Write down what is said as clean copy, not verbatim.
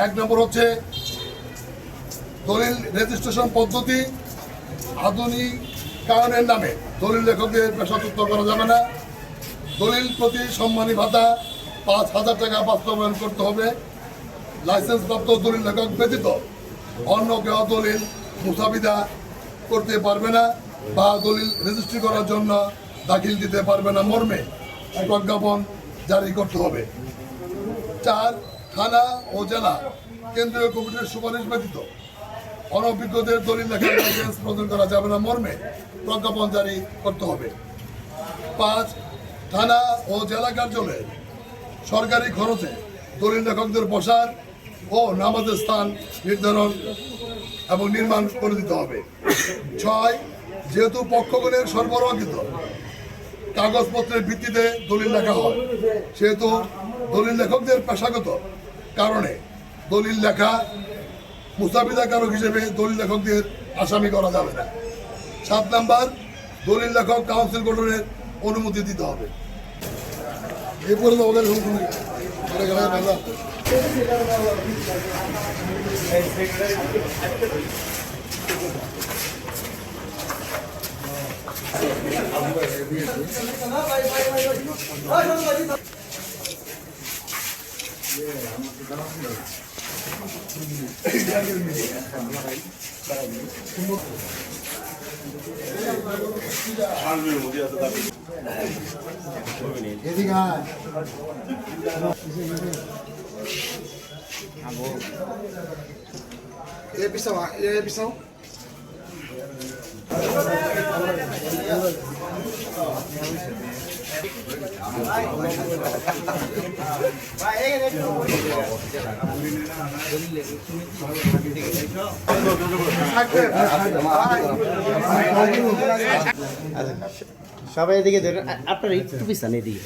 এক নম্বর হচ্ছে দলিল রেজিস্ট্রেশন পদ্ধতি আধুনিকায়নের নামে দলিল লেখকদের পেশাচ্যুত করা যাবে না। দলিল প্রতি সম্মানী ভাতা 5,000 টাকা বাস্তবায়ন করতে হবে। লাইসেন্সপ্রাপ্ত দলিল লেখক ব্যতীত অন্য কেউ দলিল মুসাবিদা করতে পারবে না বা দলিল রেজিস্ট্রি করার জন্য দাখিল দিতে পারবে না মর্মে প্রজ্ঞাপন জারি করতে হবে। 4, থানা ও জেলা কেন্দ্রীয় কমিটির সুপারিশ ব্যতীত অনভিজ্ঞদের দলিল লেখার লাইসেন্স প্রদান করা যাবে না মর্মে প্রজ্ঞাপন জারি করতে হবে। 5, থানা ও জেলা কার্যালয়ে সরকারি খরচে দলিল লেখকদের বসার ও নামাজের স্থান নির্ধারণ এবং নির্মাণ করে দিতে হবে। 6, যেহেতু পক্ষগণের সরবরাহকৃত কাগজপত্রের ভিত্তিতে দলিল লেখা হয় সেহেতু দলিল লেখকদের পেশাগত কারণে দলিল লেখা মুস্তাফিদাকারক হিসেবে দলিল লেখকদের আসামি করা যাবে না। 7 নাম্বার, দলিল লেখক কাউন্সিল গঠনের অনুমতি দিতে হবে। এরপরে আমাদের সবাই এদিকে ধরুন, আপনার একটু পিছান এদিকে।